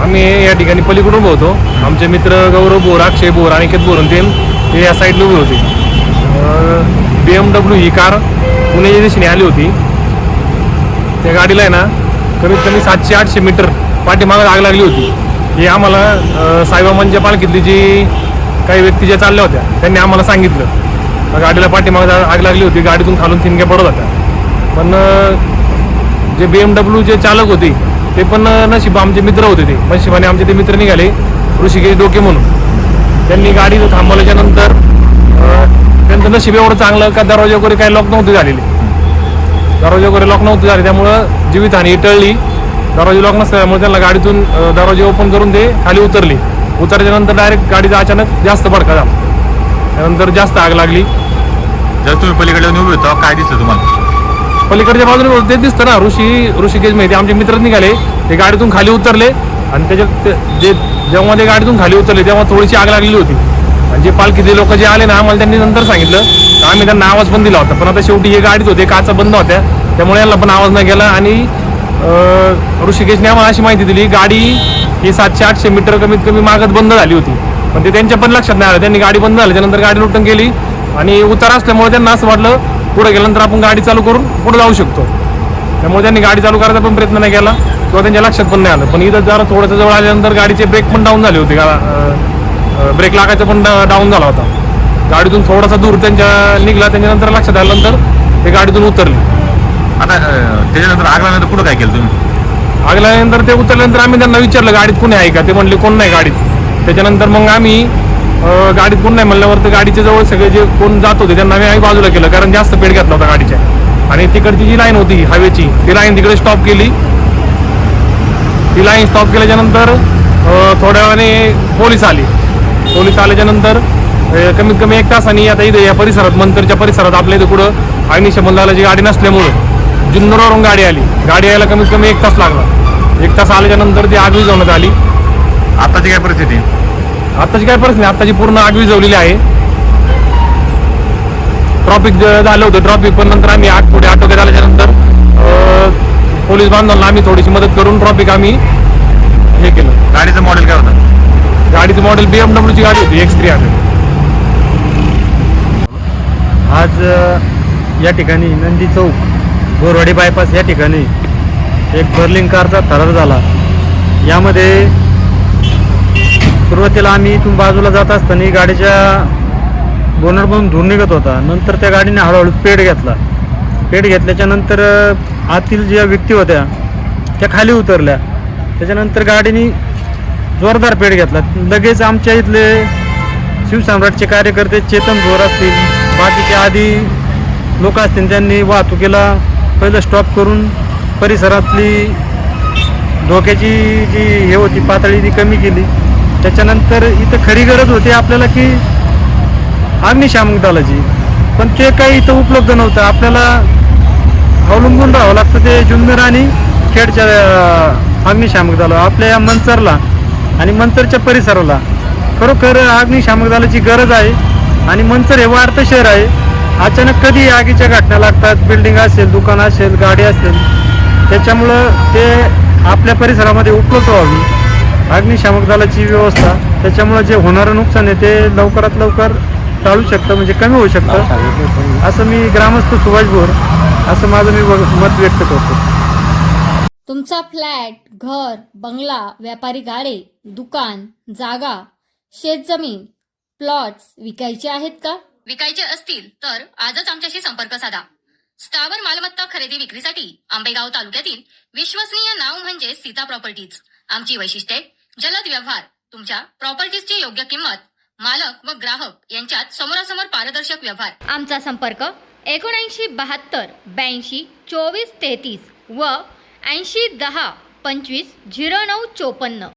आम्ही या ठिकाणी पलीकडून उभे होतो. आमचे मित्र गौरव बोर, अक्षय बोर, अनिकेत बोर ते या साईडला उभे होते. BMW ही कार पुण्याच्या दिशेने आली होती. त्या गाडीला आहे ना कमीत कमी 700-800 मीटर पाठीमागे आग लागली होती. हे आम्हाला साईबाबांच्या पालखीतली जी काही व्यक्ती ज्या चालल्या होत्या त्यांनी आम्हाला सांगितलं. गाडीला पाठीमागे आग लागली होती, गाडीतून खालून थिनक्या पडत होत्या. पण जे BMW जे चालक होते ते पण नशीब आमचे मित्र होते. ते नशिबाने आमचे ते मित्र निघाले, ऋषिकेश डोके म्हणून. त्यांनी गाडी थांबवल्याच्या नंतर त्यांचं नशीब एवढं चांगलं का दरवाजे वगैरे काही लॉक नव्हते झालेले. दरवाजे वगैरे लॉक नव्हते झाले, त्यामुळं जीवितहानी टळली. दरवाजे लॉक नसल्यामुळे त्यांना गाडीतून दरवाजे ओपन करून ते खाली उतरले. उतरल्यानंतर डायरेक्ट गाडीचा अचानक जास्त भडका झाला. त्यानंतर जास्त आग लागली. जर तुम्ही पलीकडे उभे होता काय दिसलं तुम्हाला? पलीकडच्या बाजूने ते दिसतं ना, ऋषिकेश माहिती आमचे मित्र निघाले, ते गाडीतून खाली उतरले आणि त्याच्यात जेव्हा ते गाडीतून खाली उतरले तेव्हा थोडीशी आग लागलेली होती. आणि जे पालखीतले लोक जे आले ना आम्हाला त्यांनी नंतर सांगितलं, आम्ही त्यांना आवाज पण दिला होता. पण आता शेवटी हे गाडीत होते, काचा बंद होत्या, त्यामुळे यांना पण आवाज नाही गेला. आणि ऋषिकेशने आम्हाला अशी माहिती दिली, गाडी ही 700-800 मीटर कमीत कमी मागत बंद झाली होती. पण ते त्यांच्या पण लक्षात नाही आलं. त्यांनी गाडी बंद झाली, त्यानंतर गाडी लुटून गेली आणि उतार असल्यामुळे त्यांना असं वाटलं पुढे गेल्यानंतर आपण गाडी चालू करून पुढे जाऊ शकतो. त्यामुळे त्यांनी गाडी चालू करायचा पण प्रयत्न नाही केला किंवा त्यांच्या लक्षात पण नाही आलं. पण इथं जरा थोडंसं जवळ आल्यानंतर गाडीचे ब्रेक पण डाऊन झाले होते. ब्रेक लागायचं पण डाऊन झाला होता. गाडीतून थोडासा दूर त्यांच्या निघाला, त्यांच्यानंतर लक्षात आल्यानंतर ते गाडीतून उतरले. आता त्याच्यानंतर आग लागल्यानंतर पुढे काय केलं तुम्ही? आग लागल्यानंतर ते उतरल्यानंतर आम्ही त्यांना विचारलं गाडीत कोणी आहे का. ते म्हणले कोण नाही गाडीत. त्याच्यानंतर मग आम्ही गाडीत कोण नाही म्हणल्यावर तर गाडीच्या जवळ सगळे जे कोण जात होते त्यांना आम्ही बाजूला केलं, कारण जास्त पेट घेतला होता गाडीच्या. आणि तिकडची जी लाईन होती हायवेची, ती लाईन तिकडे स्टॉप केली. ती लाईन स्टॉप केल्याच्या नंतर थोड्या वेळाने पोलीस आले. पोलीस आल्याच्या नंतर कमीत कमी 1 तासांनी आता इथे या परिसरात, मंतरच्या परिसरात आपल्या इथे कुठं अग्निशमन दलाची गाडी नसल्यामुळं जुन्नरवरून गाडी आली. गाडी यायला कमीत कमी 1 तास लागला. 1 तास आल्याच्या नंतर ती आग विझवण्यात आली. आताची काय परिस्थिती? आताची काय परिस्थिती, आताची पूर्ण आग विझवलेली आहे. ट्रॉफिक झालं होतं, ट्रॉफिक पण नंतर आम्ही आग पुढे आटोक्यात आल्याच्या नंतर पोलीस बांधवांना आम्ही थोडीशी मदत करून ट्रॉफिक आम्ही हे केलं. गाडीचं मॉडेल काय होतं? गाडीचं मॉडेल BMW ची गाडी होती, X300. आज या ठिकाणी नंदी चौक, बोरवाडी बायपास या ठिकाणी एक बर्लिंग कारचा थरार झाला. यामध्ये सुरुवातीला आम्ही इथून बाजूला जात असताना गाडीच्या बोनटमधून धूर निघत होता. नंतर त्या गाडीने हळूहळू पेट घेतला. पेट घेतल्याच्या नंतर आतील ज्या व्यक्ती होत्या त्या खाली उतरल्या. त्याच्यानंतर गाडीने जोरदार पेट घेतला. लगेच आमच्या इथले शिवसम्राटचे कार्यकर्ते चेतन जोर असतील, बाकीचे आधी लोक असतील, त्यांनी वाहतुकीला पहिलं स्टॉप करून परिसरातली धोक्याची जी हे होती पातळी ती कमी केली. त्याच्यानंतर इथं खरी गरज होती आपल्याला की अग्निशामक दलाची, पण ते काही इथं उपलब्ध नव्हतं. आपल्याला अवलंबून राहावं लागतं ते जुन्नर आणि खेडच्या अग्निशामक दल. आपल्या या मंचरला आणि मंचरच्या परिसराला खरोखर अग्निशामक दलाची गरज आहे. आणि मंचर हे वाढतं शहर आहे. अचानक कधी आगीच्या घटना लागतात, बिल्डिंग असेल, दुकान असेल, गाडी असेल, त्याच्यामुळं ते आपल्या परिसरामध्ये उपलब्ध व्हावी अग्निशामक दलाची व्यवस्था. त्याच्यामुळं जे होणारं नुकसान आहे ते लवकरात लवकर टाळू शकतं, म्हणजे कमी होऊ शकतं. असं मी ग्रामस्थ सुभाष बोर असं माझं मी मत व्यक्त करतो. तुमचा फ्लॅट, घर, बंगला, व्यापारी गाडे, दुकान, जागा, शेतजमीन, प्लॉट्स विकायचे आहेत का? विकायचे असतील तर आजच आमच्याशी संपर्क साधा. स्थावर मालमत्ता खरेदी विक्रीसाठी आंबेगाव तालुक्यातील विश्वसनीय नाव म्हणजे सीता प्रॉपर्टीज. आमची वैशिष्ट्ये: जलद व्यवहार, तुमच्या प्रॉपर्टीजची योग्य किंमत, मालक व ग्राहक यांच्यात समोरासमोर पारदर्शक व्यवहार. आमचा संपर्क 7972 82 24 33 व 80 10 25 09 54.